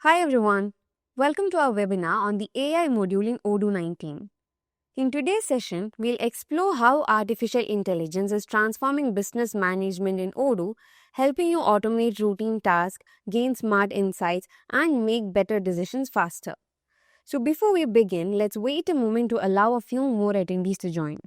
Hi everyone, welcome to our webinar on the AI module in Odoo 19. In today's session, we'll explore how artificial intelligence is transforming business management in Odoo, helping you automate routine tasks, gain smart insights, and make better decisions faster. So before we begin, let's wait a moment to allow a few more attendees to join.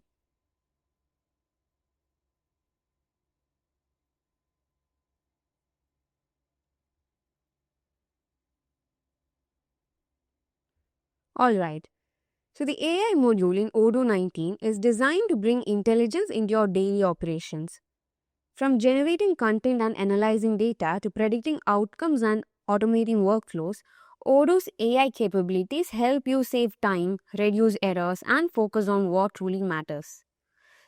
Alright, so the AI module in Odoo 19 is designed to bring intelligence into your daily operations. From generating content and analyzing data to predicting outcomes and automating workflows, Odoo's AI capabilities help you save time, reduce errors, and focus on what truly matters.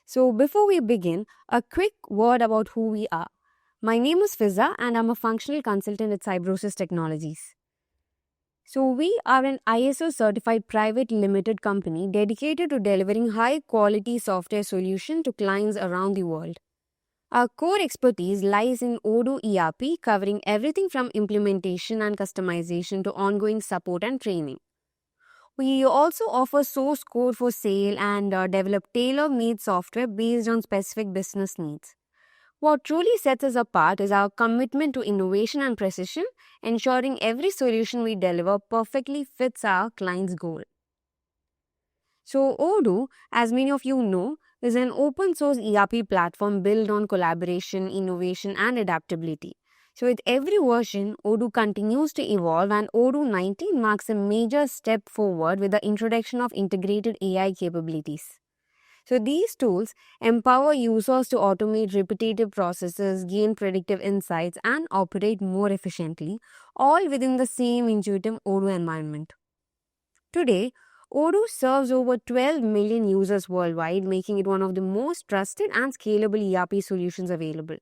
So, before we begin, a quick word about who we are. My name is Fiza, and I'm a functional consultant at Cybrosys Technologies. So, we are an ISO certified private limited company dedicated to delivering high quality software solutions to clients around the world. Our core expertise lies in Odoo ERP, covering everything from implementation and customization to ongoing support and training. We also offer source code for sale and develop tailor-made software based on specific business needs. What truly sets us apart is our commitment to innovation and precision, ensuring every solution we deliver perfectly fits our client's goal. So, Odoo, as many of you know, is an open source ERP platform built on collaboration, innovation, and adaptability. So, with every version, Odoo continues to evolve, and Odoo 19 marks a major step forward with the introduction of integrated AI capabilities. So, these tools empower users to automate repetitive processes, gain predictive insights, and operate more efficiently, all within the same intuitive Odoo environment. Today, Odoo serves over 12 million users worldwide, making it one of the most trusted and scalable ERP solutions available.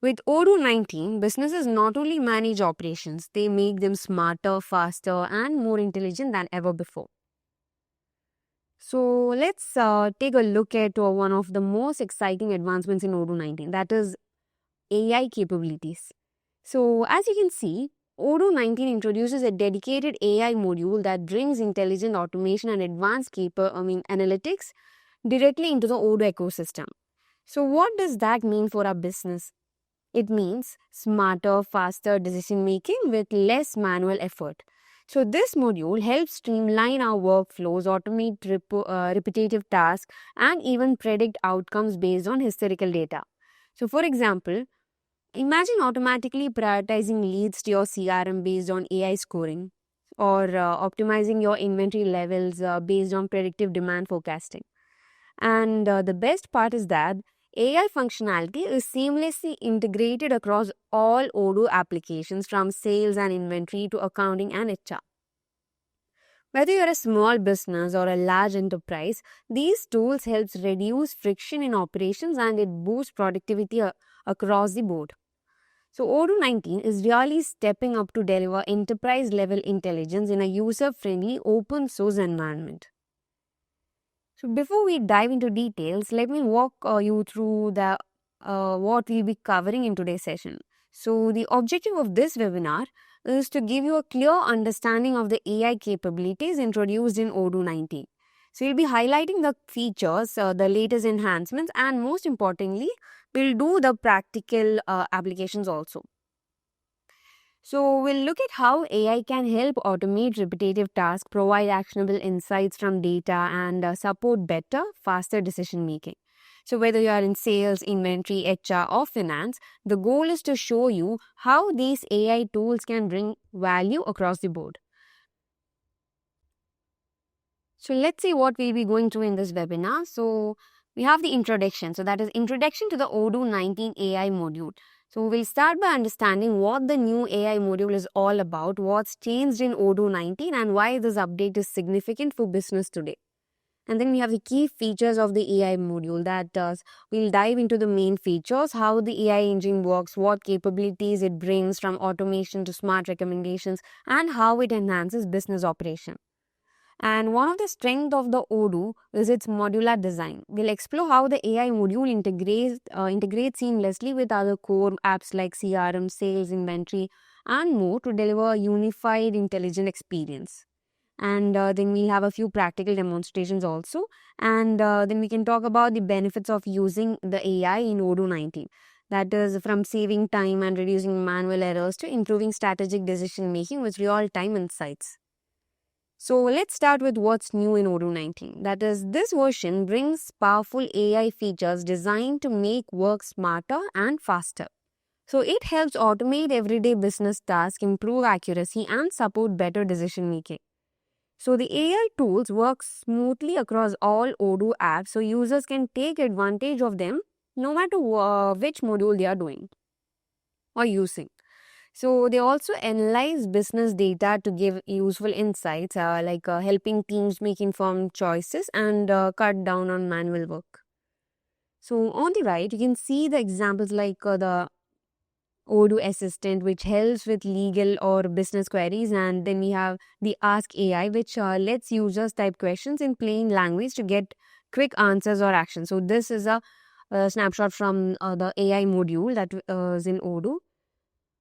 With Odoo 19, businesses not only manage operations, they make them smarter, faster, and more intelligent than ever before. So, let's take a look at one of the most exciting advancements in Odoo 19, that is AI capabilities. So, as you can see, Odoo 19 introduces a dedicated AI module that brings intelligent automation and advanced analytics directly into the Odoo ecosystem. So, what does that mean for our business? It means smarter, faster decision making with less manual effort. So, this module helps streamline our workflows, automate repetitive tasks, and even predict outcomes based on historical data. So, for example, imagine automatically prioritizing leads to your CRM based on AI scoring or optimizing your inventory levels based on predictive demand forecasting. And the best part is that AI functionality is seamlessly integrated across all Odoo applications from sales and inventory to accounting and HR. Whether you're a small business or a large enterprise, these tools helps reduce friction in operations and it boosts productivity across the board. So, Odoo 19 is really stepping up to deliver enterprise level intelligence in a user friendly open source environment. So, before we dive into details, let me walk you through the what we'll be covering in today's session. So, the objective of this webinar is to give you a clear understanding of the AI capabilities introduced in Odoo 19. So, we'll be highlighting the features, the latest enhancements, and most importantly, we'll do the practical applications also. So, we'll look at how AI can help automate repetitive tasks, provide actionable insights from data, and support better, faster decision making. So, whether you are in sales, inventory, HR, or finance, the goal is to show you how these AI tools can bring value across the board. So, let's see what we'll be going through in this webinar. So, we have the introduction. So, that is introduction to the Odoo 19 AI module. So, we'll start by understanding what the new AI module is all about, what's changed in Odoo 19, and why this update is significant for business today. And then we have the key features of the AI module that we'll dive into the main features, how the AI engine works, what capabilities it brings from automation to smart recommendations, and how it enhances business operation. And one of the strengths of the Odoo is its modular design. We'll explore how the AI module integrates seamlessly with other core apps like CRM, sales, inventory, and more to deliver a unified, intelligent experience. And then we'll have a few practical demonstrations also. And then we can talk about the benefits of using the AI in Odoo 19. That is from saving time and reducing manual errors to improving strategic decision making with real time insights. So let's start with what's new in Odoo 19. That is, this version brings powerful AI features designed to make work smarter and faster. So it helps automate everyday business tasks, improve accuracy, and support better decision making. So the AI tools work smoothly across all Odoo apps, so users can take advantage of them no matter which module they are doing or using. So they also analyze business data to give useful insights, like helping teams make informed choices and cut down on manual work. So on the right, you can see the examples like the Odoo Assistant, which helps with legal or business queries, and then we have the Ask AI, which lets users type questions in plain language to get quick answers or actions. So this is a snapshot from the AI module that is in Odoo.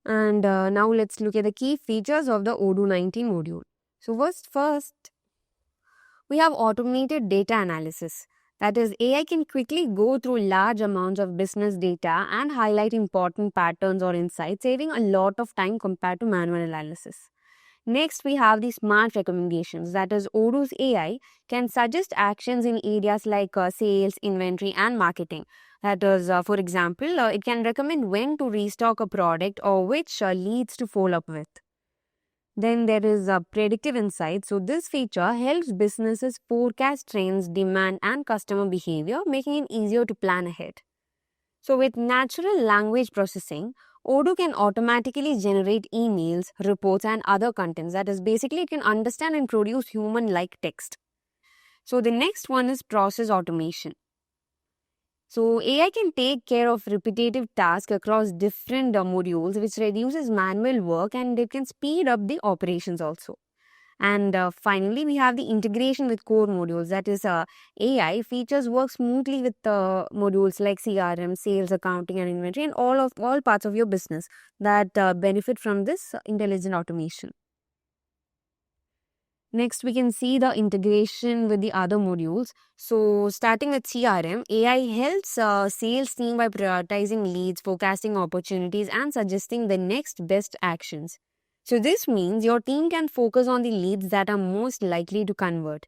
And now let's look at the key features of the Odoo 19 module. So first, we have automated data analysis. That is, AI can quickly go through large amounts of business data and highlight important patterns or insights, saving a lot of time compared to manual analysis. Next, we have the smart recommendations. That is, Odoo's AI can suggest actions in areas like sales, inventory, and marketing. That is, for example, it can recommend when to restock a product or which leads to follow up with. Then there is a predictive insight. So this feature helps businesses forecast trends, demand, and customer behavior, making it easier to plan ahead. So with natural language processing, Odoo can automatically generate emails, reports, and other contents. That is, basically it can understand and produce human-like text. So the next one is process automation. So AI can take care of repetitive tasks across different modules, which reduces manual work and it can speed up the operations also. And finally, we have the integration with core modules. That is, AI features work smoothly with modules like CRM, sales, accounting, and inventory, and all parts of your business that benefit from this intelligent automation. Next, we can see the integration with the other modules. So, starting with CRM, AI helps sales team by prioritizing leads, forecasting opportunities, and suggesting the next best actions. So, this means your team can focus on the leads that are most likely to convert.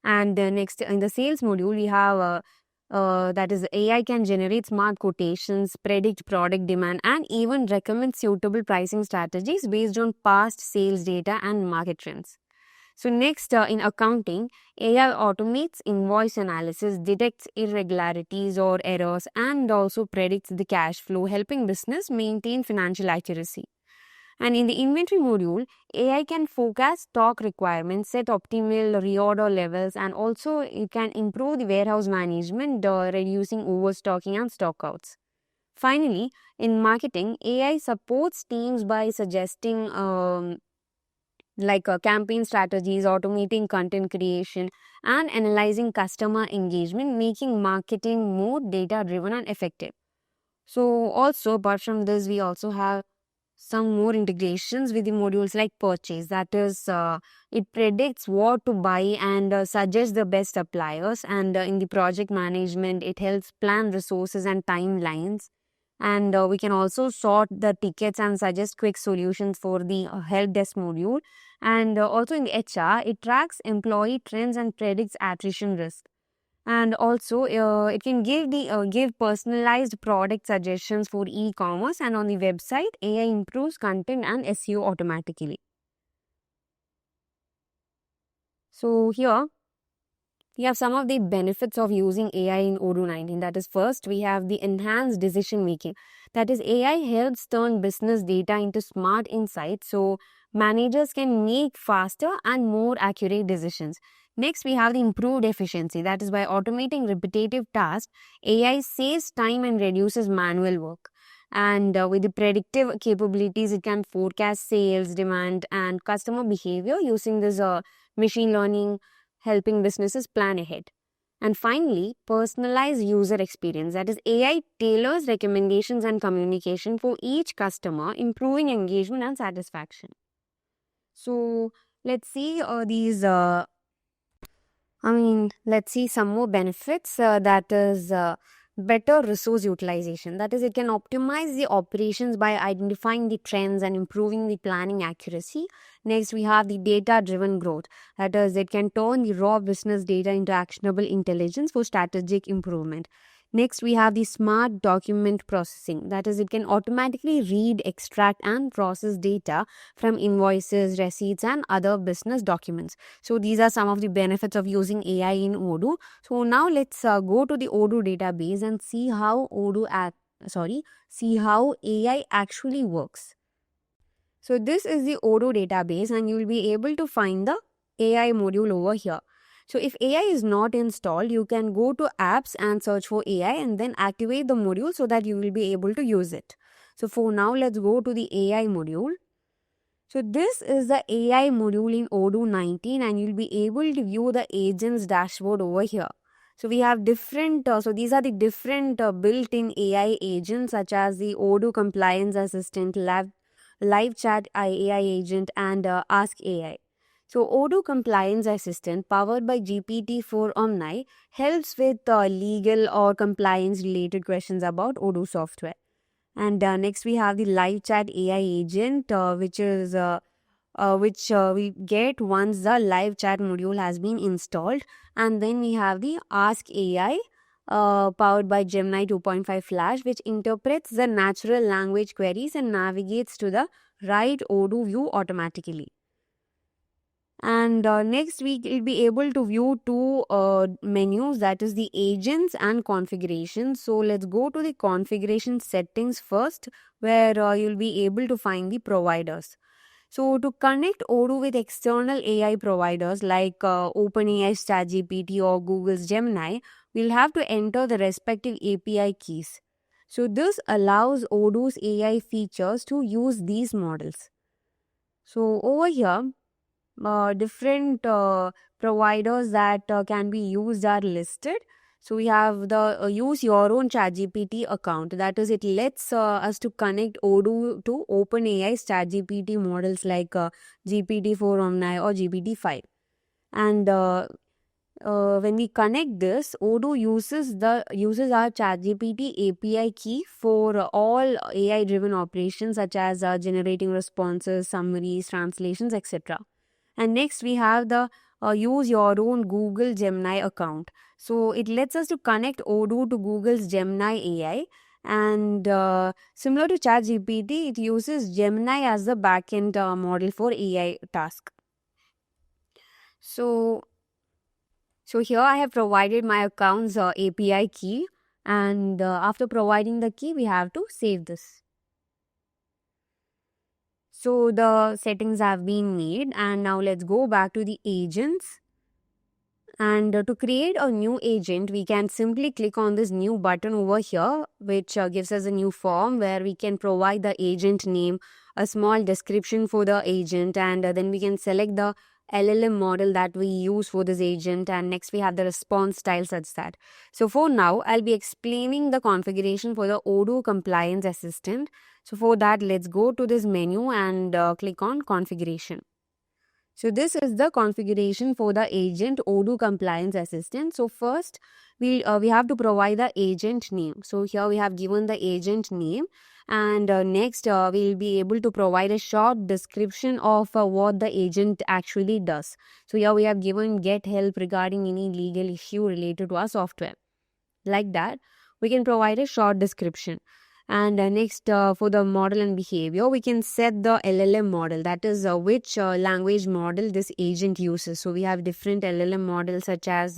And next, in the sales module, we have that is, AI can generate smart quotations, predict product demand, and even recommend suitable pricing strategies based on past sales data and market trends. So next, in accounting, AI automates invoice analysis, detects irregularities or errors, and also predicts the cash flow, helping business maintain financial accuracy. And in the inventory module, AI can forecast stock requirements, set optimal reorder levels, and also it can improve the warehouse management, reducing overstocking and stockouts. Finally, in marketing, AI supports teams by suggesting campaign strategies, automating content creation, and analyzing customer engagement, making marketing more data driven and effective. So, also apart from this, we also have some more integrations with the modules like purchase. That is, it predicts what to buy and suggests the best suppliers. And in the project management, it helps plan resources and timelines. And we can also sort the tickets and suggest quick solutions for the help desk module. And also in the HR, it tracks employee trends and predicts attrition risk. And also, it can give personalized product suggestions for e-commerce, and on the website, AI improves content and SEO automatically. So here, we have some of the benefits of using AI in Odoo 19. That is, first, we have the enhanced decision making. That is, AI helps turn business data into smart insights so managers can make faster and more accurate decisions. Next, we have the improved efficiency. That is, by automating repetitive tasks, AI saves time and reduces manual work. And with the predictive capabilities, it can forecast sales, demand, and customer behavior using this machine learning, helping businesses plan ahead. And finally, personalized user experience. That is, AI tailors recommendations and communication for each customer, improving engagement and satisfaction. So let's see let's see some more benefits. That is better resource utilization. That is, it can optimize the operations by identifying the trends and improving the planning accuracy. Next, we have the data driven growth. That is, it can turn the raw business data into actionable intelligence for strategic improvement. Next, we have the smart document processing. That is, it can automatically read, extract, and process data from invoices, receipts, and other business documents. So these are some of the benefits of using AI in Odoo. So now let's go to the Odoo database and see how see how AI actually works. So this is the Odoo database, and you will be able to find the AI module over here. So if AI is not installed, you can go to apps and search for AI and then activate the module so that you will be able to use it. So for now, let's go to the AI module. So this is the AI module in Odoo 19, and you'll be able to view the agent's dashboard over here. So we have different, so these are the different built-in AI agents such as the Odoo Compliance Assistant, Live Chat AI Agent, and Ask AI. So Odoo Compliance Assistant, powered by GPT-4 Omni, helps with legal or compliance related questions about Odoo software. And next we have the Live Chat AI Agent, which we get once the Live Chat module has been installed. And then we have the Ask AI, powered by Gemini 2.5 Flash, which interprets the natural language queries and navigates to the right Odoo view automatically. And next we will be able to view two menus, that is the agents and configuration. So let's go to the configuration settings first, where you'll be able to find the providers. So to connect Odoo with external AI providers like OpenAI's ChatGPT or Google's Gemini, we'll have to enter the respective API keys. So this allows Odoo's AI features to use these models. So over here, different providers that can be used are listed. So we have the use your own ChatGPT account. That is, it lets us to connect Odoo to OpenAI's ChatGPT models like GPT-4 Omni or GPT-5. And when we connect this, Odoo uses our ChatGPT API key for all AI-driven operations such as generating responses, summaries, translations, etc. And next we have the use your own Google Gemini account. So it lets us to connect Odoo to Google's Gemini AI, and similar to ChatGPT, it uses Gemini as the backend model for AI task. So here I have provided my account's API key, and after providing the key, we have to save this. So the settings have been made, and now let's go back to the agents. And to create a new agent, we can simply click on this new button over here, which gives us a new form where we can provide the agent name, a small description for the agent, and then we can select the LLM model that we use for this agent, and next we have the response style such that. So for now, I'll be explaining the configuration for the Odoo Compliance Assistant. So for that, let's go to this menu and click on configuration. So this is the configuration for the agent Odoo Compliance Assistant. So first, we have to provide the agent name. So here we have given the agent name, and next we'll be able to provide a short description of what the agent actually does. So here we have given get help regarding any legal issue related to our software. Like that, we can provide a short description. And next, for the model and behavior, we can set the LLM model, that is which language model this agent uses. So we have different LLM models such as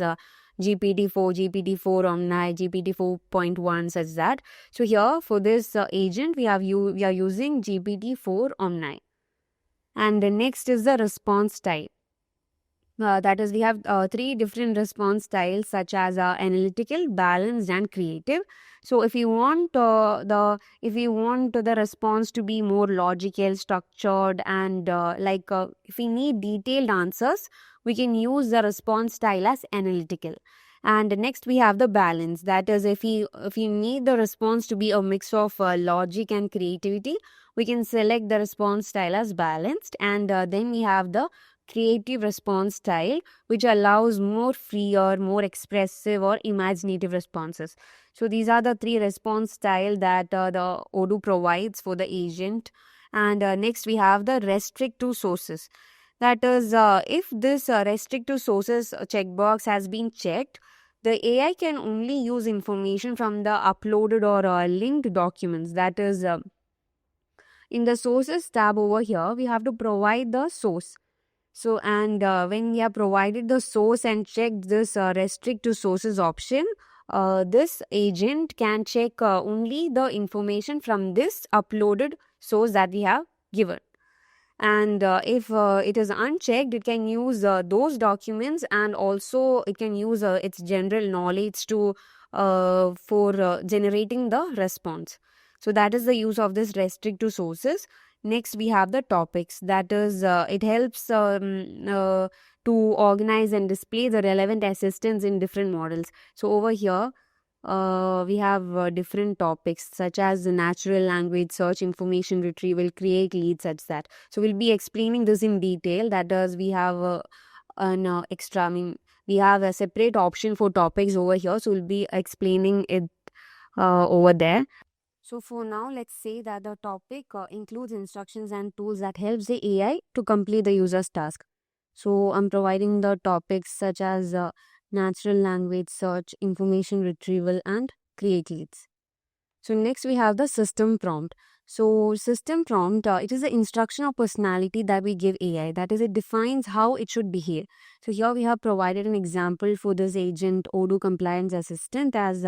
GPT-4, GPT-4 Omni, GPT-4.1, such that. So here for this agent, we are using GPT-4 Omni. And next is the response type. That is, we have three different response styles such as analytical, balanced, and creative. So if you want the response to be more logical, structured, and if we need detailed answers, we can use the response style as analytical. And next we have the balance. That is, if you need the response to be a mix of logic and creativity, we can select the response style as balanced. And then we have the creative response style, which allows more freer, more expressive or imaginative responses. So these are the three response style that the Odoo provides for the agent. And next we have the restrict to sources. That is, if this restrict to sources checkbox has been checked, the AI can only use information from the uploaded or linked documents. That is, in the sources tab over here, we have to provide the source. So, and when we have provided the source and checked this restrict to sources option, this agent can check only the information from this uploaded source that we have given. And if it is unchecked, it can use those documents, and also it can use its general knowledge to for generating the response. So that is the use of this restrict to sources. Next we have the topics. That is, it helps to organize and display the relevant assistants in different models. So over here we have different topics such as the natural language search, information retrieval, create leads, such that. So we'll be explaining this in detail. That is, we have an extra, I mean, we have a separate option for topics over here. So we'll be explaining it over there. So for now, let's say that the topic includes instructions and tools that helps the AI to complete the user's task. So I'm providing the topics such as natural language search, information retrieval, and create leads. So next we have the system prompt. So system prompt, it is the instruction or personality that we give AI. That is, it defines how it should behave. So here we have provided an example for this agent Odoo compliance assistant as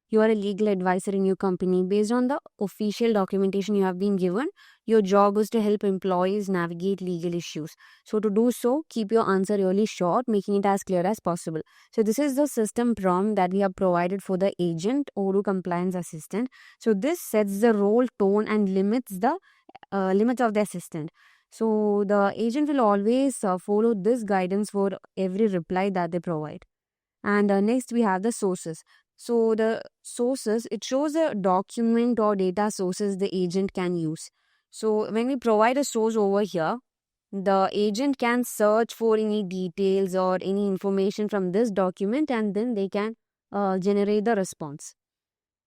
you are a legal advisor in your company. Based on the official documentation you have been given, your job is to help employees navigate legal issues. So to do so, keep your answer really short, making it as clear as possible. So this is the system prompt that we have provided for the agent Odoo compliance assistant. So this sets the role, tone, and limits the limits of the assistant. So the agent will always follow this guidance for every reply that they provide. And next we have the sources. So the sources, it shows a document or data sources the agent can use. So when we provide a source over here, the agent can search for any details or any information from this document, and then they can generate the response.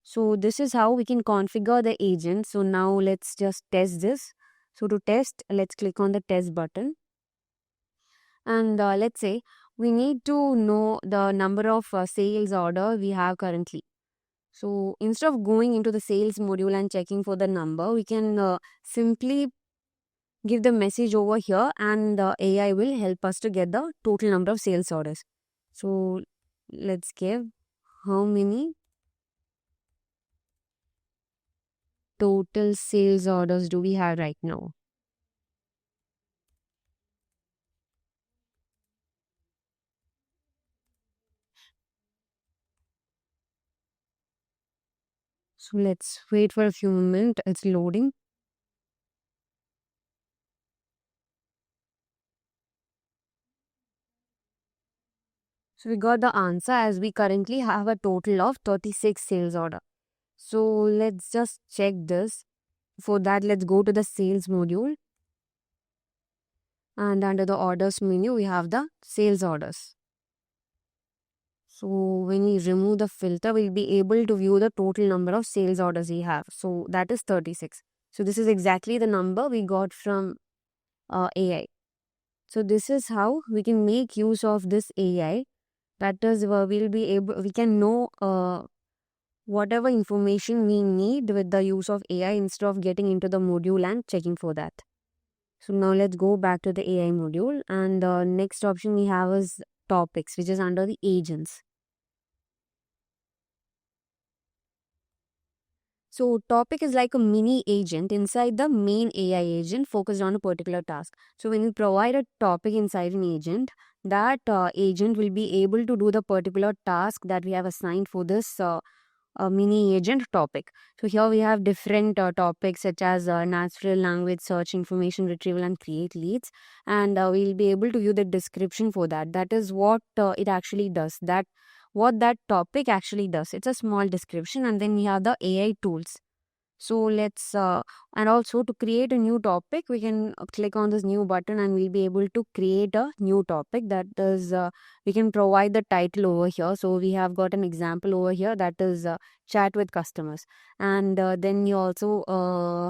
So this is how we can configure the agent. So now let's just test this. So to test, let's click on the test button. And let's say we need to know the number of sales order we have currently. So instead of going into the sales module and checking for the number, we can simply give the message over here, and the AI will help us to get the total number of sales orders. So let's give how many total sales orders do we have right now. So let's wait for a few moments. It's loading. So we got the answer, as we currently have a total of 36 sales order. So let's just check this. For that, let's go to the sales module. And under the orders menu, we have the sales orders. So when we remove the filter, we'll be able to view the total number of sales orders we have. So that is 36. So this is exactly the number we got from AI. So this is how we can make use of this AI. That is, we can know whatever information we need with the use of AI instead of getting into the module and checking for that. So now let's go back to the AI module, and the next option we have is topics, which is under the agents. So topic is like a mini agent inside the main AI agent focused on a particular task. So when you provide a topic inside an agent, that agent will be able to do the particular task that we have assigned for this mini agent topic. So here we have different topics such as natural language search, information retrieval, and create leads. And we'll be able to view the description for that. That is what it actually does. That what that topic actually does. It's a small description, and then we have the AI tools. So let's and also to create a new topic, we can click on this new button and we'll be able to create a new topic. That is, we can provide the title over here. So we have got an example over here, that is chat with customers, and then you also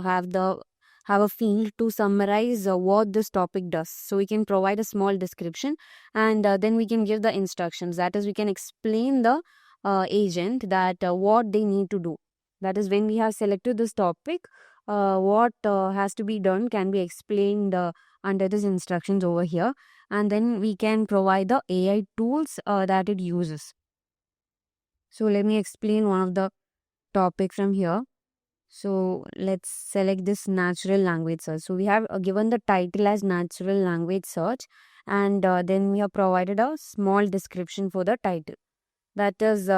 have a field to summarize what this topic does. So we can provide a small description, and then we can give the instructions. That is, we can explain the agent that what they need to do. That is, when we have selected this topic, what has to be done can be explained under these instructions over here, and then we can provide the AI tools that it uses. So let me explain one of the topic from here. So let's select this natural language search. So we have given the title as natural language search, and then we have provided a small description for the title. That is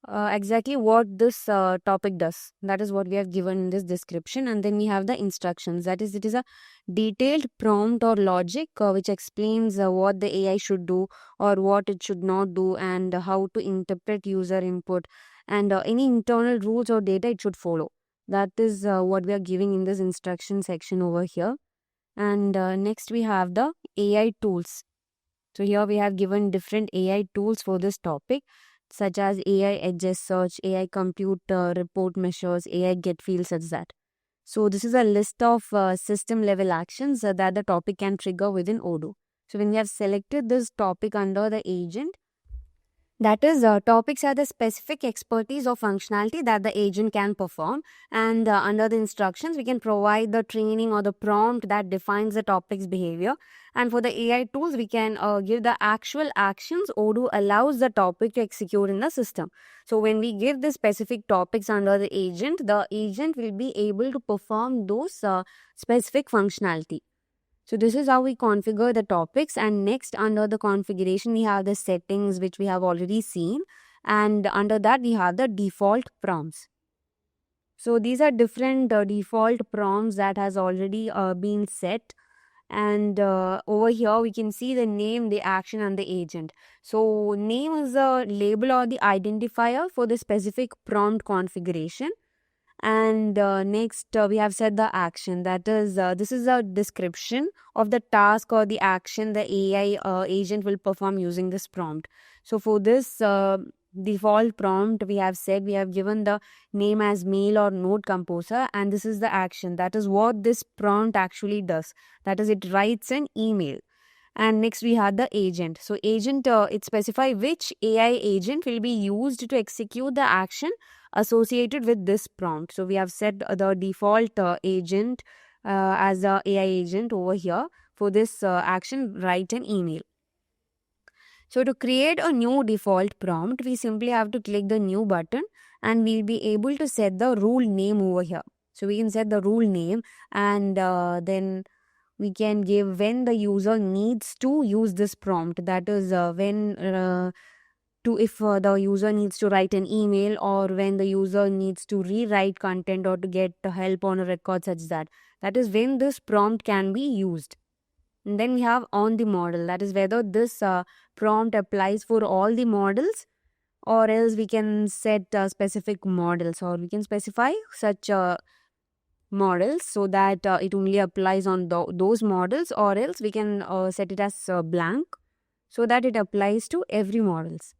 exactly what this topic does. That is what we have given in this description, and then we have the instructions. That is, it is a detailed prompt or logic which explains what the AI should do or what it should not do, and how to interpret user input, and any internal rules or data it should follow. That is what we are giving in this instruction section over here. And next we have the AI tools. So here we have given different AI tools for this topic, such as AI edge search, AI compute report measures, AI get field, such that. So this is a list of system level actions that the topic can trigger within Odoo. So when we have selected this topic under the agent, that is, topics are the specific expertise or functionality that the agent can perform, and under the instructions, we can provide the training or the prompt that defines the topic's behavior. And for the AI tools, we can give the actual actions Odoo allows the topic to execute in the system. So when we give the specific topics under the agent will be able to perform those specific functionality. So this is how we configure the topics, and next under the configuration we have the settings, which we have already seen, and under that we have the default prompts. So these are different default prompts that has already been set, and over here we can see the name, the action, and the agent. So name is a label or the identifier for the specific prompt configuration. And next we have set the action. That is, this is a description of the task or the action the AI agent will perform using this prompt. So for this default prompt, we have given the name as mail or note composer, and this is the action. That is what this prompt actually does. That is, it writes an email. And next we have the agent. So agent, it specifies which AI agent will be used to execute the action associated with this prompt. So we have set the default agent as the AI agent over here. For this action, write an email. So to create a new default prompt, we simply have to click the new button, and we'll be able to set the rule name over here. So we can set the rule name, and then we can give when the user needs to use this prompt. That is, if the user needs to write an email, or when the user needs to rewrite content or to get help on a record, such that. That is when this prompt can be used. And then we have on the model. That is whether this prompt applies for all the models, or else we can set specific models, or we can specify such models so that it only applies on those models, or else we can set it as blank so that it applies to every models.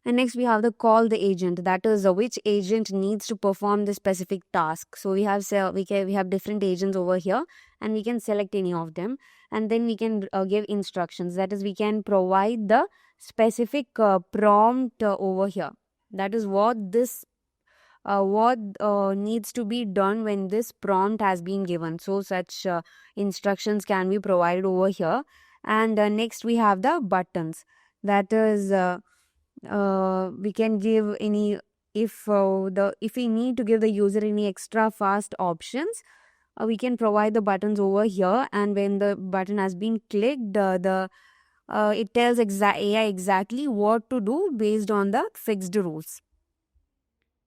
And next we have the call the agent. That is, which agent needs to perform the specific task. So we have different agents over here, and we can select any of them, and then we can give instructions. That is, we can provide the specific prompt over here. That is what this needs to be done when this prompt has been given. So such instructions can be provided over here. And next we have the buttons. That is, we can give any, if we need to give the user any extra fast options, we can provide the buttons over here, and when the button has been clicked, it tells AI exactly what to do based on the fixed rules.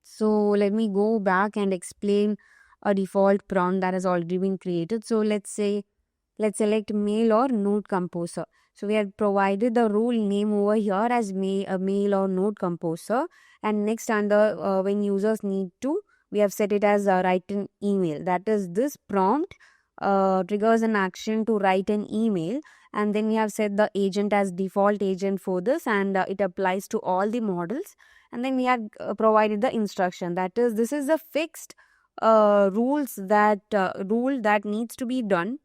So let me go back and explain a default prompt that has already been created. So let's say let's select mail or note composer. So we have provided the rule name over here as mail or note composer, and next under when users need to, we have set it as write an email. That is, this prompt triggers an action to write an email, and then we have set the agent as default agent for this, and it applies to all the models. And then we have provided the instruction, that is, this is a fixed rule that needs to be done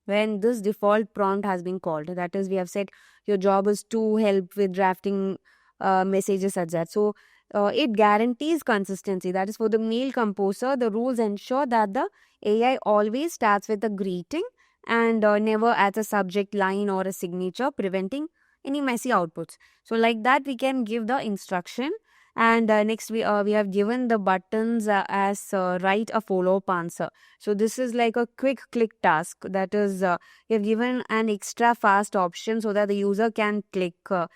when this default prompt has been called. That is, we have said your job is to help with drafting messages such that. So it guarantees consistency. That is, for the mail composer, the rules ensure that the AI always starts with a greeting and never adds a subject line or a signature, preventing any messy outputs. So like that, we can give the instruction. And next, we have given the buttons as write a follow-up answer. So this is like a quick click task. That is, we have given an extra fast option so that the user can click so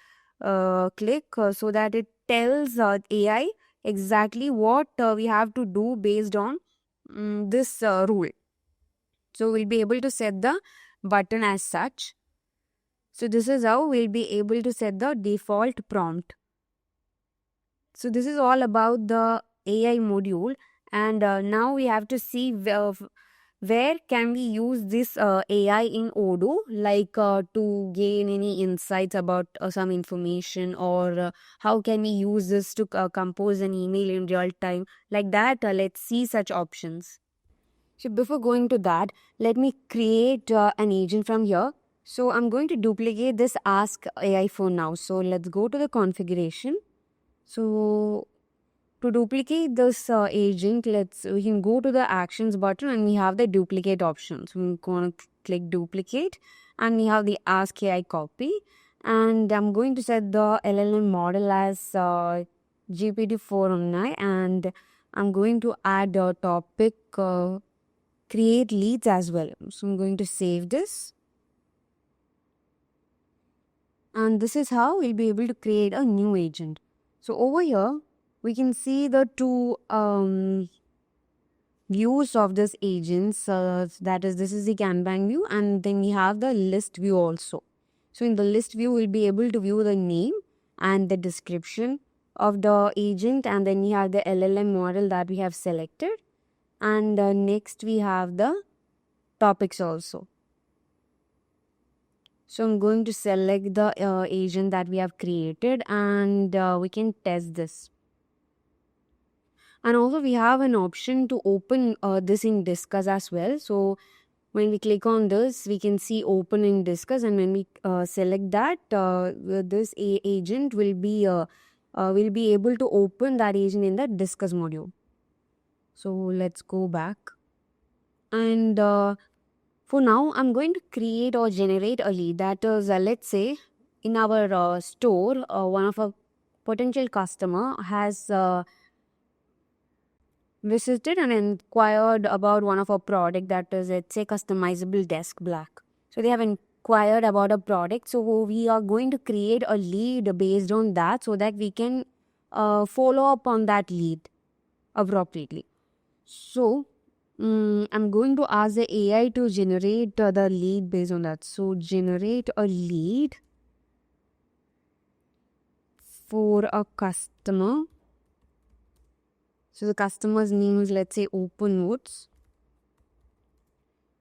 that it tells AI exactly what we have to do based on this rule. So we'll be able to set the button as such. So this is how we'll be able to set the default prompt. So this is all about the AI module, and now we have to see where can we use this AI in Odoo, like to gain any insights about some information, or how can we use this to compose an email in real time. Like that, let's see such options. So before going to that, let me create an agent from here. So I'm going to duplicate this Ask AI for now. So let's go to the configuration. So to duplicate this agent, we can go to the actions button and we have the duplicate option. So I'm going to click duplicate and we have the Ask AI copy, and I'm going to set the LLM model as GPT-409, and I'm going to add a topic create leads as well. So I'm going to save this, and this is how we'll be able to create a new agent. So over here, we can see the two views of this agents. That is, this is the Kanban view, and then we have the list view also. So in the list view, we'll be able to view the name and the description of the agent, and then we have the LLM model that we have selected, and next we have the topics also. So I'm going to select the agent that we have created, and we can test this. And also we have an option to open this in Disqus as well. So when we click on this, we can see open in Disqus, and when we select that, this agent will be able to open that agent in the Disqus module. So let's go back, and for now, I'm going to create or generate a lead. That is, let's say in our store, one of our potential customer has visited and inquired about one of our product, that is, let's say, customizable desk black. So they have inquired about a product. So we are going to create a lead based on that, so that we can follow up on that lead appropriately. So I'm going to ask the AI to generate the lead based on that. So generate a lead for a customer. So the customer's name is, let's say, Openwoods.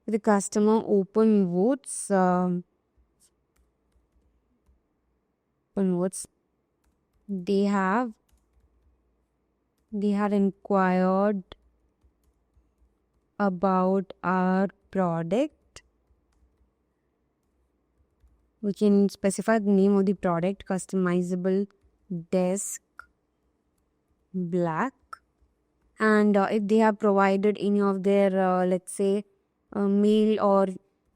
The customer Openwoods, they had inquired about our product. We can specify the name of the product, customizable desk black, and if they have provided any of their let's say mail or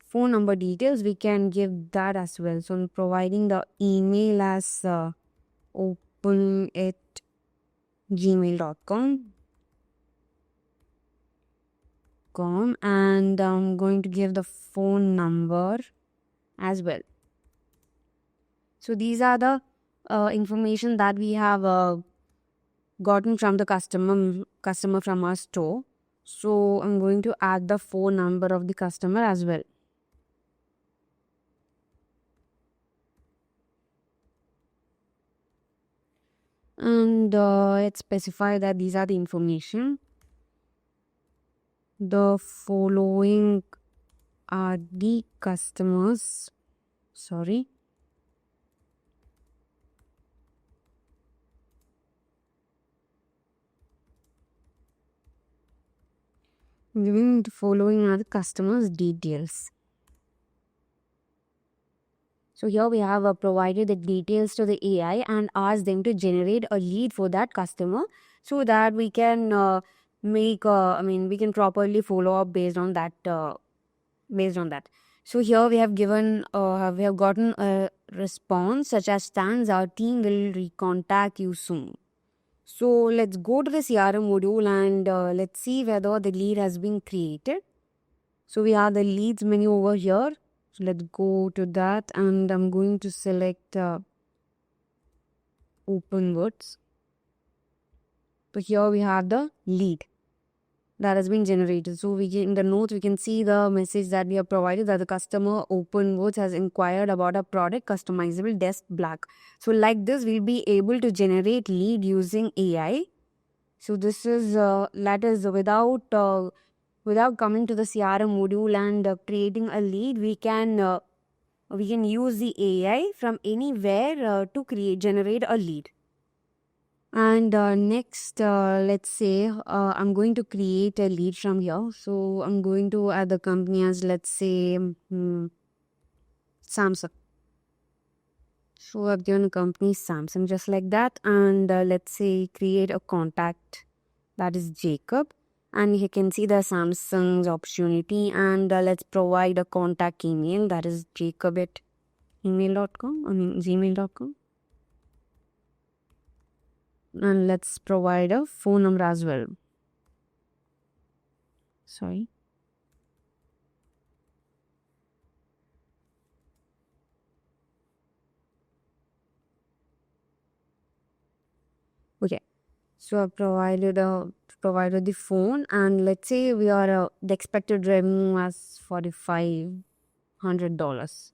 phone number details, we can give that as well. So I'm providing the email as open@gmail.com, and I'm going to give the phone number as well. So these are the information that we have gotten from the customer from our store. So I'm going to add the phone number of the customer as well. and let's specify that these are the information. The following are the customers. Sorry. Giving the following are the customers' details. So here we have provided the details to the AI and asked them to generate a lead for that customer so that we can we can properly follow up based on that. So here we have gotten a response such as stands, our team will recontact you soon. So let's go to the CRM module and let's see whether the lead has been created. So we have the leads menu over here. So let's go to that and I'm going to select open words. So here we have the lead that has been generated. So in the notes we can see the message that we have provided that the customer open words has inquired about a product customizable desk black. So like this we'll be able to generate lead using AI. So this is that is without coming to the CRM module and creating a lead, we can use the AI from anywhere to generate a lead. And next, let's say I'm going to create a lead from here. So I'm going to add the company as, let's say, Samsung. So I've given a company Samsung just like that. And let's say create a contact, that is Jacob. And you can see the Samsung's opportunity. And let's provide a contact email, that is gmail.com. And let's provide a phone number as well. Sorry. Okay. So I provided the phone, and let's say we are the expected revenue as $4,500.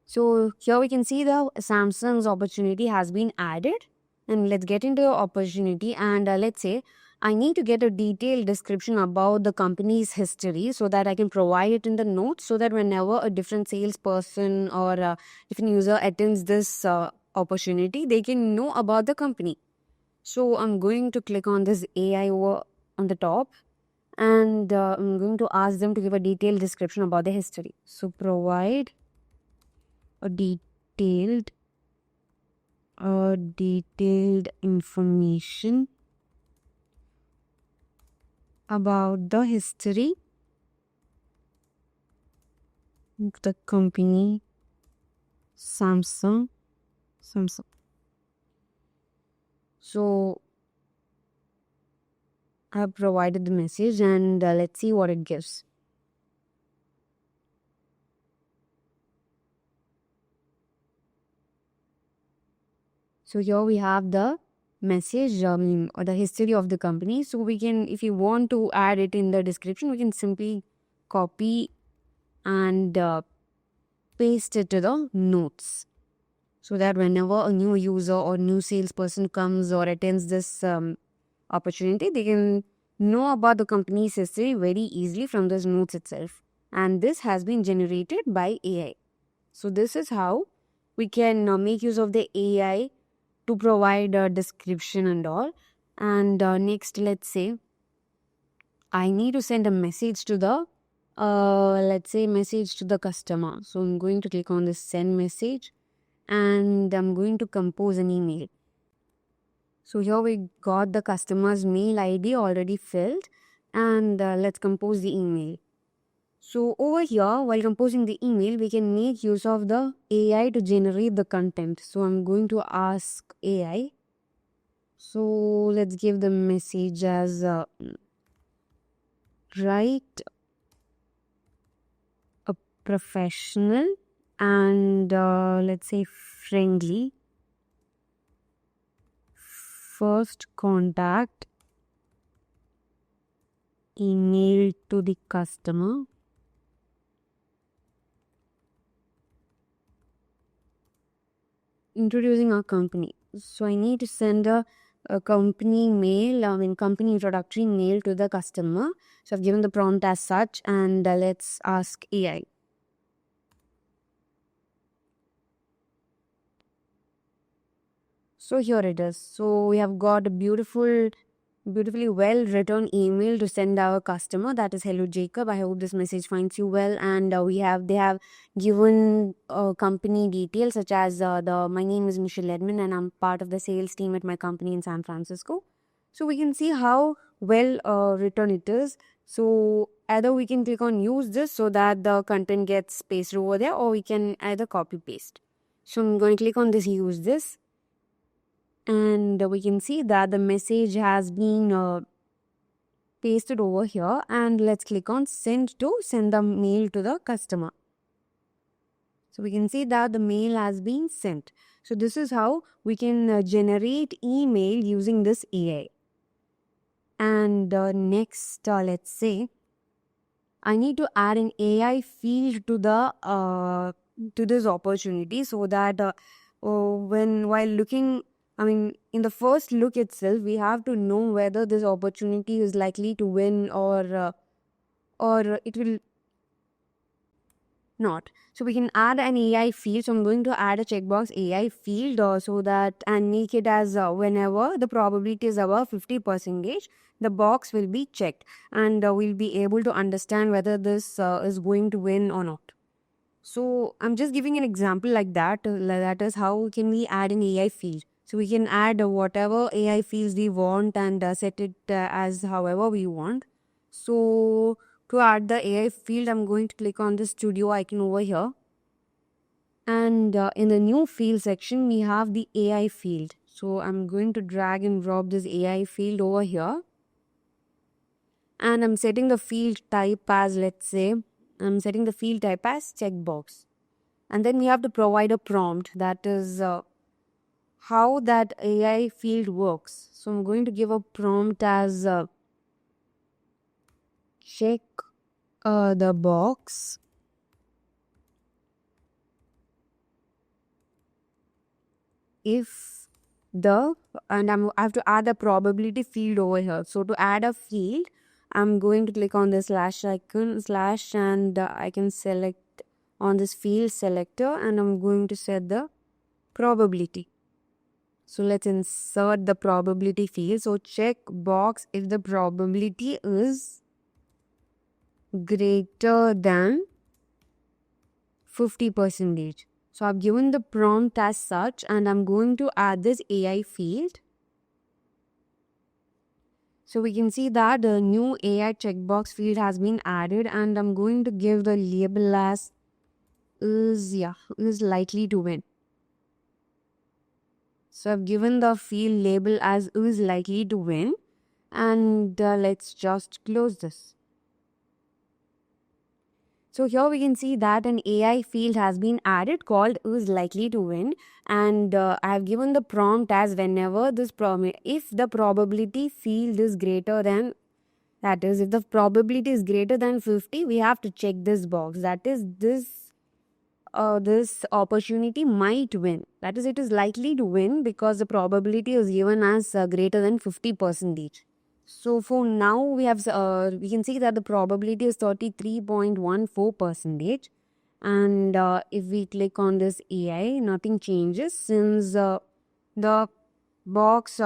So here we can see the Samsung's opportunity has been added, and let's get into the opportunity. And let's say I need to get a detailed description about the company's history so that I can provide it in the notes, so that whenever a different salesperson or a different user attends this opportunity, they can know about the company. So I'm going to click on this AI over on the top, and I'm going to ask them to give a detailed description about the history. So provide a detailed information about the history of the company Samsung. So I have provided the message, and let's see what it gives. So here we have the message or the history of the company. So we can, if you want to add it in the description, we can simply copy and paste it to the notes, so that whenever a new user or new salesperson comes or attends this opportunity, they can know about the company's history very easily from those notes itself. And this has been generated by AI. So this is how we can make use of the AI to provide a description and all. And next, let's say I need to send a message to the message to the customer. So I'm going to click on this send message, and I'm going to compose an email. So here we got the customer's mail ID already filled, and let's compose the email. So over here, while composing the email, we can make use of the AI to generate the content. So I'm going to ask AI. So let's give the message as write a professional and let's say friendly first contact email to the customer introducing our company. So I need to send a company mail, company introductory mail to the customer. So I've given the prompt as such, and let's ask AI. So here it is. So we have got a beautifully well written email to send our customer. That is, hello Jacob. I hope this message finds you well. And they have given company details such as my name is Michelle Edmond and I'm part of the sales team at my company in San Francisco. So we can see how well written it is. So either we can click on use this so that the content gets pasted over there, or we can either copy paste. So I'm going to click on this use this, and we can see that the message has been pasted over here, and let's click on send to send the mail to the customer. So we can see that the mail has been sent. So this is how we can generate email using this AI. And next, let's say I need to add an AI field to the to this opportunity, so that while looking, in the first look itself, we have to know whether this opportunity is likely to win or it will not. So we can add an AI field. So I'm going to add a checkbox AI field so that and make it as whenever the probability is above 50%, the box will be checked, and we'll be able to understand whether this is going to win or not. So I'm just giving an example like that. That is how can we add an AI field. So we can add whatever AI fields we want and set it as however we want. So to add the AI field, I'm going to click on the studio icon over here. And in the new field section, we have the AI field. So I'm going to drag and drop this AI field over here. And I'm setting the field type as, let's say, I'm setting the field type as checkbox. And then we have to provide a prompt, that is how that AI field works. So I'm going to give a prompt as check the box if the, and I have to add a probability field over here. So to add a field, I'm going to click on the slash icon, and I can select on this field selector, and I'm going to set the probability. So let's insert the probability field. So check box if the probability is greater than 50%. So I've given the prompt as such, and I'm going to add this AI field. So we can see that the new AI checkbox field has been added, and I'm going to give the label as is likely to win. So I've given the field label as is likely to win, and let's just close this. So here we can see that an AI field has been added called is likely to win, and I have given the prompt as whenever this if the probability field is greater than, that is, if the probability is greater than 50, we have to check this box. That is, this opportunity might win. That is, it is likely to win because the probability is given as greater than 50%. So for now, we can see that the probability is 33.14%. And if we click on this AI, nothing changes, since the box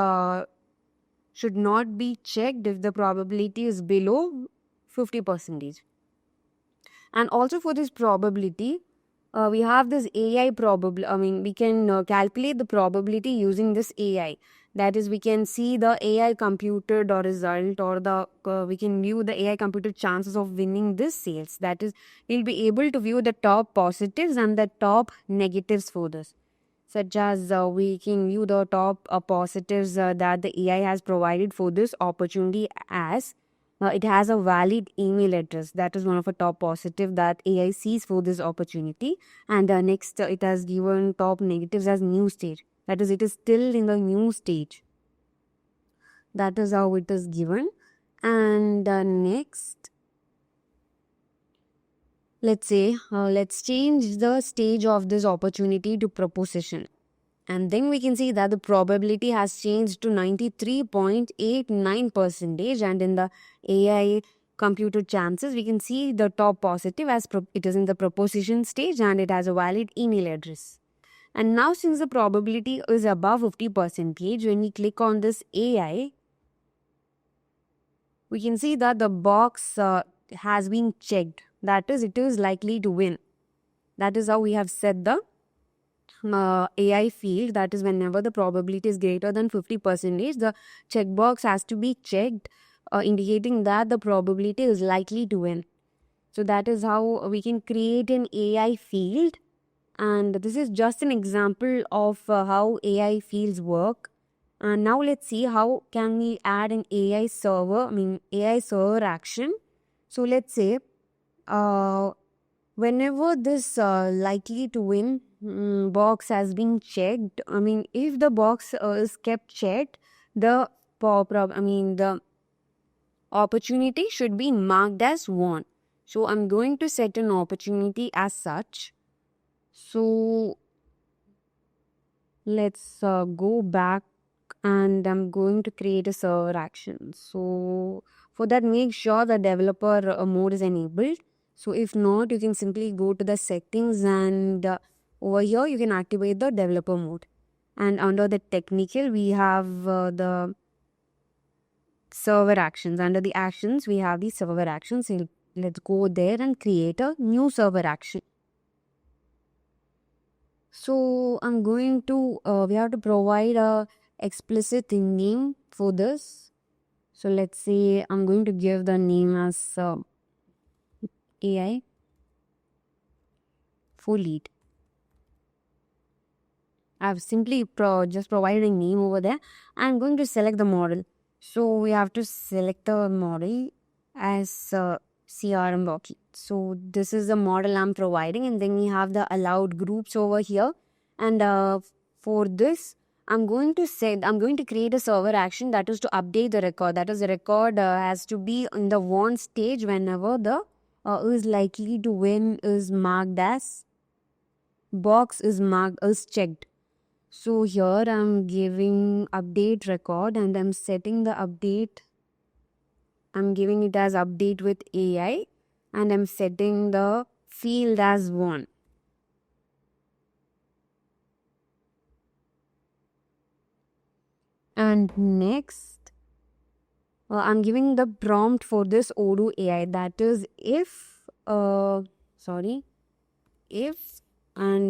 should not be checked if the probability is below 50%. And also for this probability, we have this AI probability. We can calculate the probability using this AI. That is, we can see the AI computed or result, or we can view the AI computed chances of winning this sales. That is, we'll be able to view the top positives and the top negatives for this. Such as we can view the top positives that the AI has provided for this opportunity as it has a valid email address. That is one of the top positive that AI sees for this opportunity. And next, it has given top negatives as new stage. That is, it is still in the new stage. That is how it is given. And next, let's say, let's change the stage of this opportunity to proposition. And then we can see that the probability has changed to 93.89%. And in the AI computed chances, we can see the top positive as it is in the proposition stage and it has a valid email address. And now since the probability is above 50%, when we click on this AI, we can see that the box has been checked. That is, it is likely to win. That is how we have set the AI field. That is, whenever the probability is greater than 50%, the checkbox has to be checked, indicating that the probability is likely to win. So that is how we can create an AI field. And this is just an example of how AI fields work. And now let's see how can we add an AI server action. So let's say whenever this likely to win box has been checked, if the box is kept checked, the the opportunity should be marked as won. So I'm going to set an opportunity as such. So let's go back and I'm going to create a server action. So for that, make sure the developer mode is enabled. So if not, you can simply go to the settings and over here you can activate the developer mode. And under the technical, we have the server actions. Under the actions, we have the server actions. So let's go there and create a new server action. So I'm going to, we have to provide a explicit name for this. So let's say I'm going to give the name as AI for lead. I've simply just provided a name over there. I'm going to select the model. So we have to select the model as CRM workload. So this is the model I'm providing, and then we have the allowed groups over here. And for this, I'm going to create a server action that is to update the record. That is, the record has to be in the won stage whenever the is likely to win is marked as box is marked as checked. So here I'm giving update record and I'm setting the update. I'm giving it as update with AI and I'm setting the field as won. And next, I'm giving the prompt for this Odoo AI, that is if, and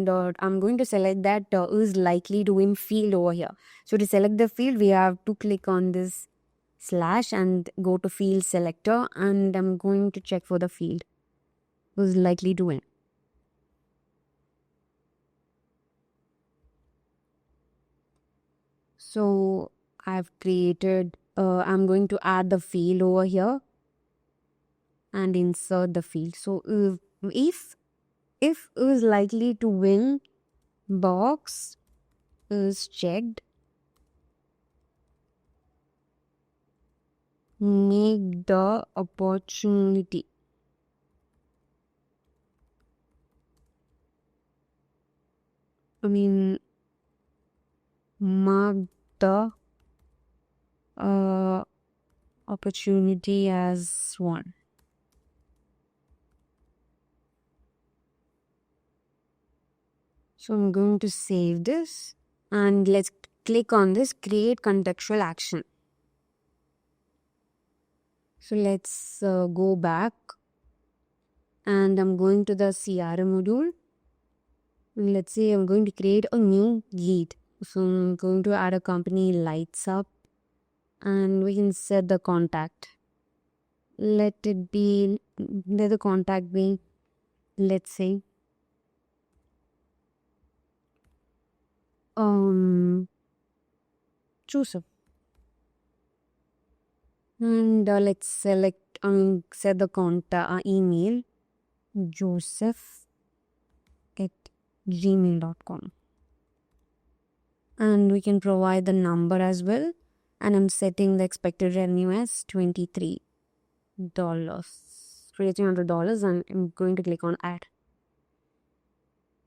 I'm going to select that is likely to win field over here. So to select the field, we have to click on this / and go to field selector, and I'm going to check for the field who's likely to win. So I've created, I'm going to add the field over here and insert the field. So if is likely to win box is checked, make the opportunity mark the opportunity as won. So I'm going to save this and let's click on this create contextual action. So let's go back and I'm going to the CRM module. And let's say I'm going to create a new lead. So I'm going to add a company lights up and we can set the contact. Let the contact be, let's say, Joseph. And let's set the contact email joseph@gmail.com. And we can provide the number as well. And I'm setting the expected revenue as $23. $300, and I'm going to click on add.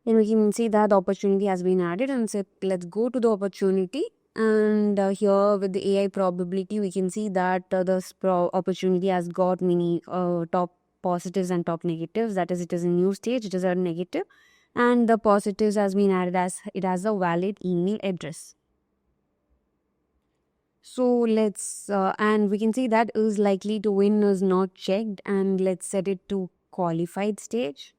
And we can see that the opportunity has been added, and so let's go to the opportunity. And here with the AI probability, we can see that opportunity has got many top positives and top negatives. That is, it is a new stage, it is a negative. And the positives has been added as it has a valid email address. So let's, and we can see that is likely to win is not checked, and let's set it to qualified stage.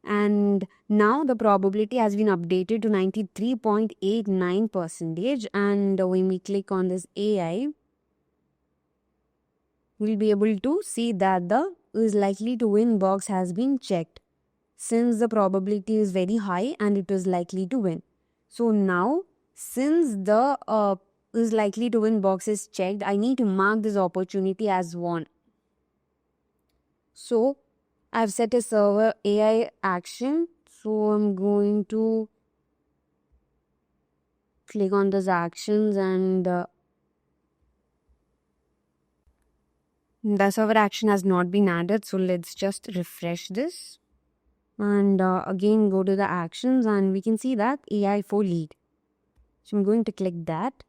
And now the probability has been updated to 93.89%. And when we click on this AI, we'll be able to see that the is likely to win box has been checked, since the probability is very high and it is likely to win. So now, since the is likely to win box is checked, I need to mark this opportunity as won. So I've set a server AI action. So I'm going to click on those actions, and the server action has not been added. So let's just refresh this, and again go to the actions, and we can see that AI for lead. So I'm going to click that.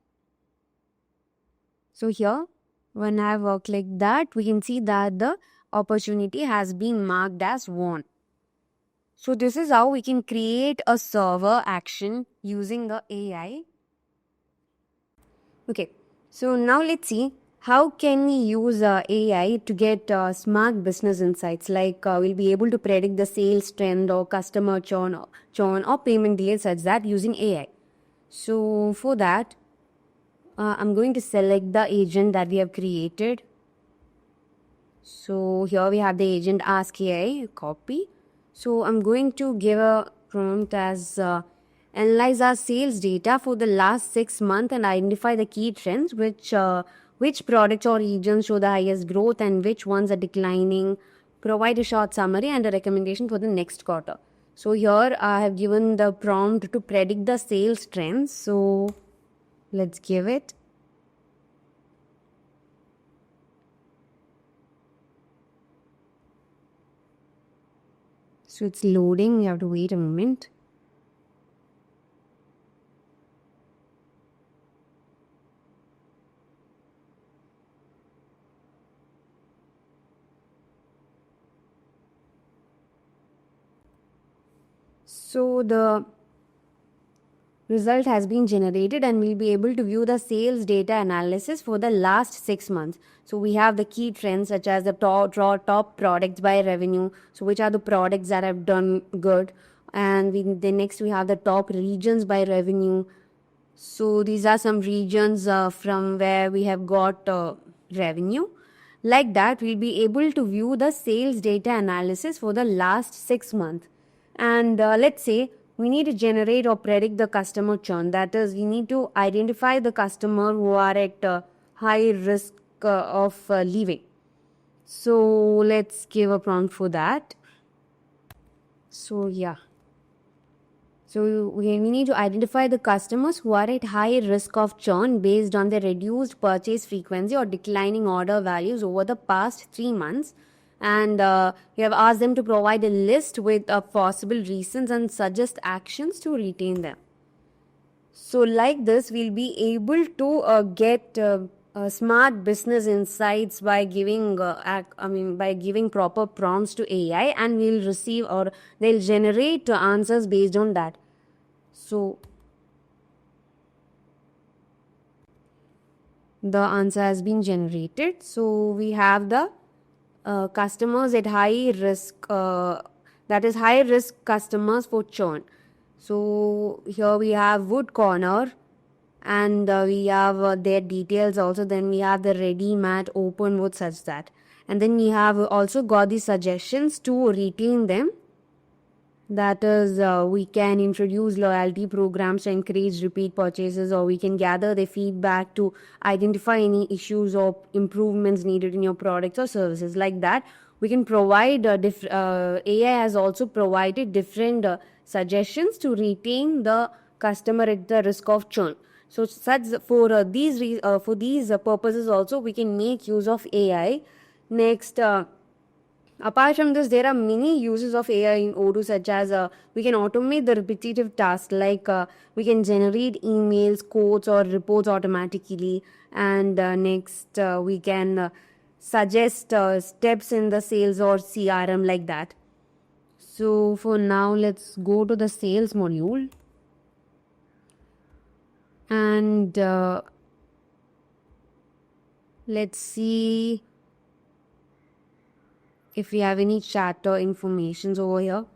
So here, when I've clicked that, we can see that the opportunity has been marked as won. So this is how we can create a server action using the AI. Okay, so now let's see how can we use AI to get smart business insights, like we'll be able to predict the sales trend or customer churn or payment delays such that using AI. So for that, I'm going to select the agent that we have created. So here we have the agent ask AI, copy. So I'm going to give a prompt as analyze our sales data for the last 6 months and identify the key trends, which products or regions show the highest growth and which ones are declining. Provide a short summary and a recommendation for the next quarter. So here I have given the prompt to predict the sales trends. So let's give it. So it's loading, you have to wait a moment. So the result has been generated, and we'll be able to view the sales data analysis for the last 6 months. So we have the key trends such as the top products by revenue. So which are the products that have done good, and next we have the top regions by revenue. So these are some regions from where we have got revenue. Like that, we'll be able to view the sales data analysis for the last 6 months. And let's say we need to generate or predict the customer churn. That is, we need to identify the customer who are at high risk of leaving. So let's give a prompt for that. So yeah. So we need to identify the customers who are at high risk of churn based on the reduced purchase frequency or declining order values over the past 3 months. And we have asked them to provide a list with possible reasons and suggest actions to retain them. So like this, we'll be able to get smart business insights by giving by giving proper prompts to AI, and we'll receive or they'll generate answers based on that. So the answer has been generated. So we have the customers at high risk, that is high risk customers for churn. So here we have Wood Corner, and we have their details also. Then we have the Ready Mat, Open Wood, such that. And then we have also got the suggestions to retain them. That is, we can introduce loyalty programs to encourage repeat purchases, or we can gather the feedback to identify any issues or improvements needed in your products or services. Like that, we can provide AI has also provided different suggestions to retain the customer at the risk of churn. So such for these purposes also we can make use of AI. Next, Apart from this, there are many uses of AI in Odoo, such as we can automate the repetitive tasks, like we can generate emails, quotes, or reports automatically. And next, we can suggest steps in the sales or CRM, like that. So for now, let's go to the sales module. And let's see if we have any chatter informations over here.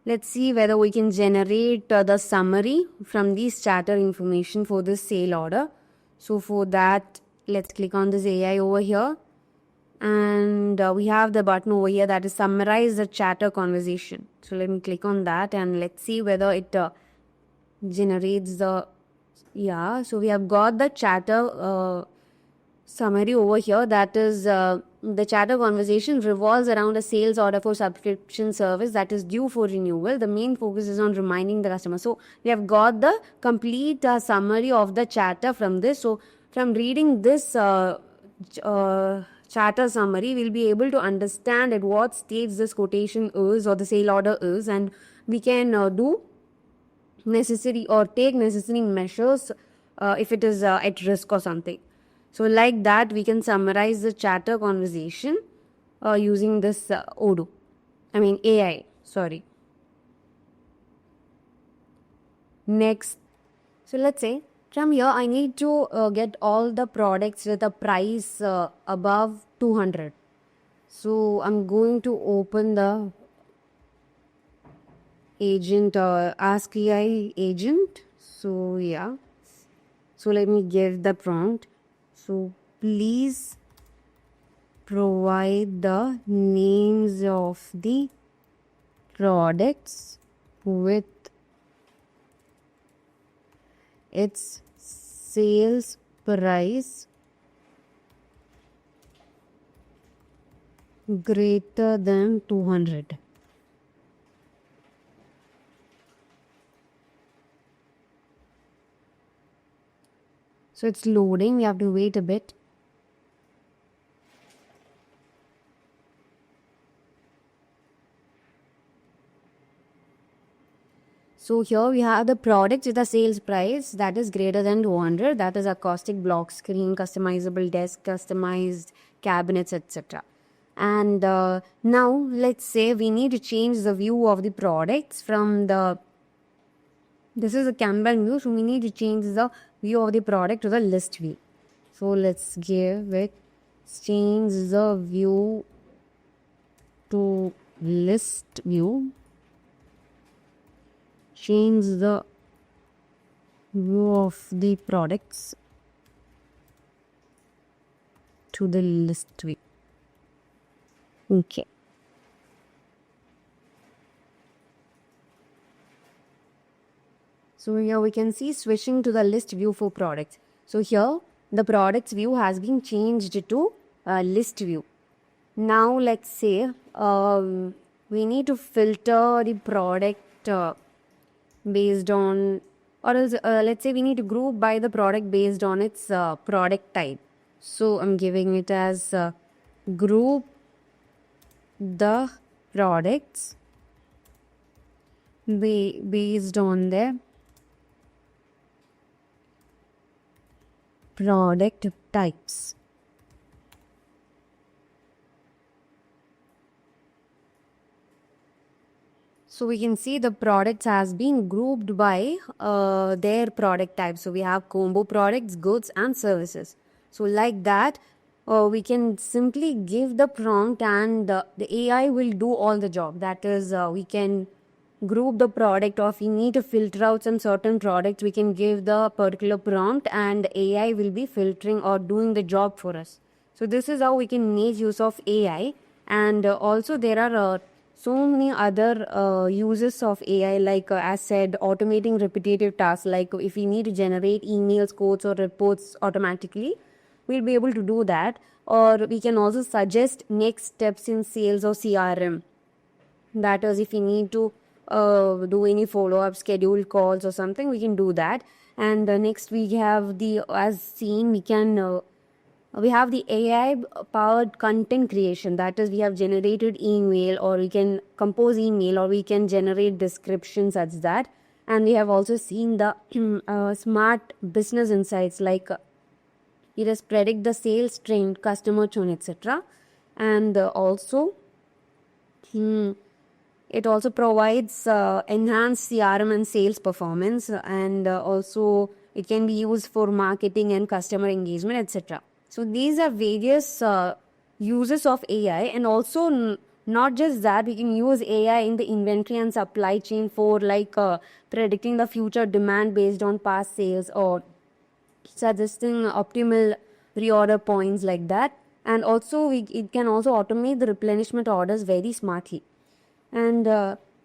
Let's see whether we can generate the summary from these chatter information for this sale order. So for that, let's click on this AI over here. And we have the button over here that is summarize the chatter conversation. So let me click on that and let's see whether it generates the, yeah, so we have got the chatter summary over here. That is the chatter conversation revolves around a sales order for subscription service that is due for renewal. The main focus is on reminding the customer. So we have got the complete summary of the chatter from this. So from reading this chatter summary, we'll be able to understand at what stage this quotation is or the sale order is, and we can do necessary or take necessary measures if it is at risk or something. So like that, we can summarize the chatter conversation using this Odoo. I mean AI, sorry. Next, so let's say from here I need to get all the products with a price above 200. So I'm going to open the agent, ask AI agent. So yeah, so let me give the prompt. So please provide the names of the products with its sales price greater than 200. So it's loading, we have to wait a bit. So here we have the products with a sales price that is greater than 200. That is acoustic block screen, customizable desk, customized cabinets, etc. And now let's say we need to change the view of the products from the, this is a Kanban view, so we need to change the view of the product to the list view. So let's give it, change the view to list view. Change the view of the products to the list view. Okay. So here we can see switching to the list view for products. So here the products view has been changed to list view. Now let's say we need to filter the product based on, or else let's say we need to group by the product based on its product type. So I'm giving it as group the products based on their product types. So we can see the products has been grouped by their product type. So we have combo products, goods and services. So like that, we can simply give the prompt and the AI will do all the job. That is, we can group the product, or if we need to filter out some certain products, we can give the particular prompt and AI will be filtering or doing the job for us. So this is how we can make use of AI. And also there are so many other uses of AI, like as said, automating repetitive tasks. Like if we need to generate emails, quotes or reports automatically, we'll be able to do that. Or we can also suggest next steps in sales or CRM. That is, if we need to do any follow-up scheduled calls or something, we can do that. And next we have the, as seen, we can We have the AI powered content creation, that is, we have generated email, or we can compose email, or we can generate descriptions such that. And we have also seen the smart business insights, like it has predict the sales trend, customer churn, etc. And also it also provides enhanced CRM and sales performance, and also it can be used for marketing and customer engagement, etc. So these are various uses of AI, and also not just that, we can use AI in the inventory and supply chain for like predicting the future demand based on past sales, or suggesting optimal reorder points, like that. And also it can also automate the replenishment orders very smartly. And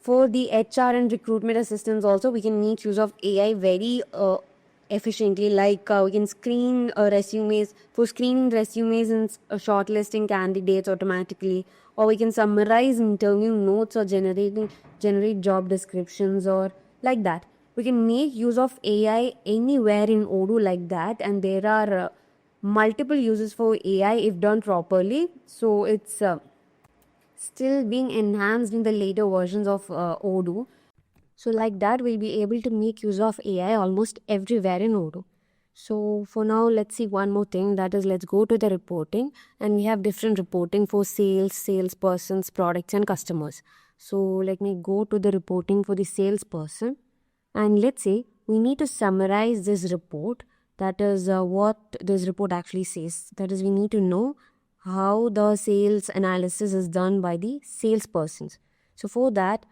for the HR and recruitment assistance also, we can make use of AI very efficiently, like we can screen resumes, for screening resumes and shortlisting candidates automatically, or we can summarize interview notes, or generate job descriptions, or like that. We can make use of AI anywhere in Odoo, like that. And there are multiple uses for AI if done properly. So it's still being enhanced in the later versions of Odoo. So like that, we'll be able to make use of AI almost everywhere in Odoo. So for now, let's see one more thing, that is, let's go to the reporting. And we have different reporting for sales, salespersons, products, and customers. So let me go to the reporting for the salesperson. And let's say we need to summarize this report. That is what this report actually says. That is, we need to know how the sales analysis is done by the salespersons. So for that,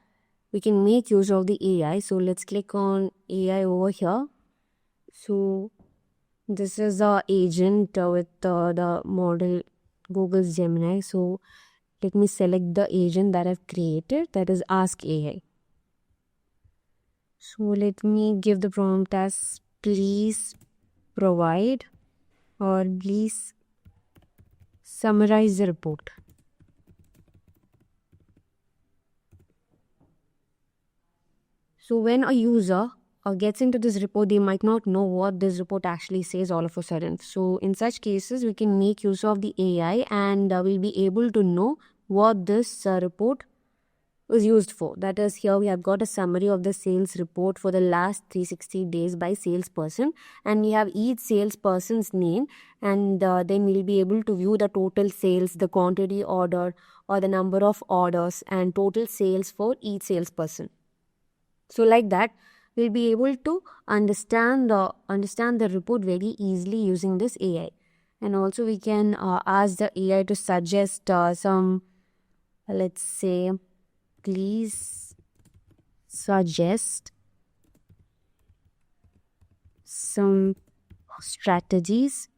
we can make use of the AI. So let's click on AI over here. So this is the agent with the model Google's Gemini. So let me select the agent that I've created, that is Ask AI. So let me give the prompt as please provide, or please summarize the report. So when a user gets into this report, they might not know what this report actually says all of a sudden. So in such cases, we can make use of the AI, and we'll be able to know what this report was used for. That is, here we have got a summary of the sales report for the last 360 days by salesperson, and we have each salesperson's name, and then we'll be able to view the total sales, the quantity ordered, or the number of orders, and total sales for each salesperson. So like that, we'll be able to understand the report very easily using this AI. And also we can ask the AI to suggest some, let's say, please suggest some strategies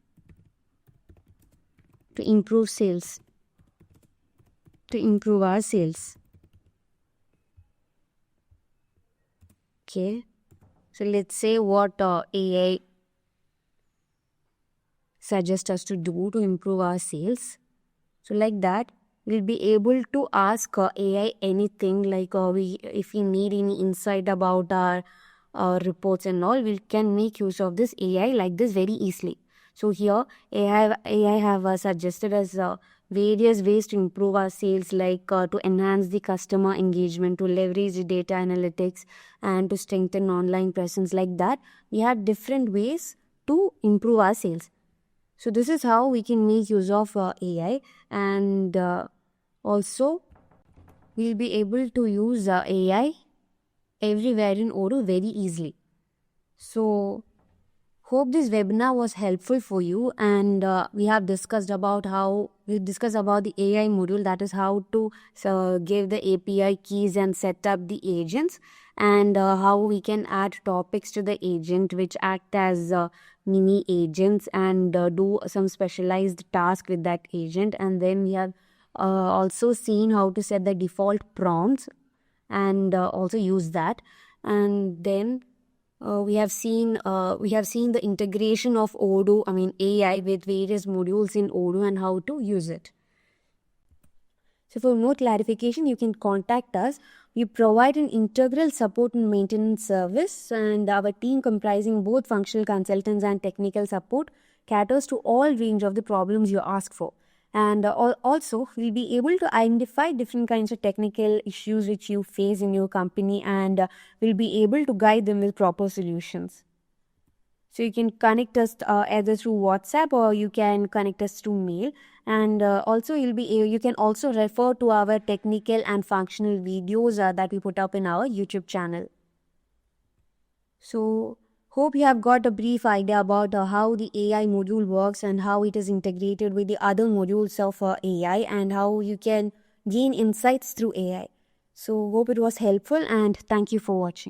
to improve sales, to improve our sales. Okay, so let's say what AI suggests us to do to improve our sales. So like that, we'll be able to ask AI anything, like if we need any insight about our reports and all, we can make use of this AI like this very easily. So here AI have suggested us various ways to improve our sales, like to enhance the customer engagement, to leverage the data analytics, and to strengthen online presence. Like that, we have different ways to improve our sales. So this is how we can make use of AI, and also we'll be able to use AI everywhere in Odoo very easily. So hope this webinar was helpful for you, and we have discussed about the AI module, that is how to give the API keys and set up the agents, and how we can add topics to the agent which act as mini agents, and do some specialized task with that agent. And then we have also seen how to set the default prompts and also use that. And then we have seen the integration of Odoo, AI, with various modules in Odoo and how to use it. So for more clarification, you can contact us. We provide an integral support and maintenance service, and our team comprising both functional consultants and technical support caters to all range of the problems you ask for. And also, we'll be able to identify different kinds of technical issues which you face in your company, and we'll be able to guide them with proper solutions. So you can connect us either through WhatsApp, or you can connect us through mail. And also you can also refer to our technical and functional videos that we put up in our YouTube channel. So hope you have got a brief idea about how the AI module works and how it is integrated with the other modules of AI, and how you can gain insights through AI. So hope it was helpful, and thank you for watching.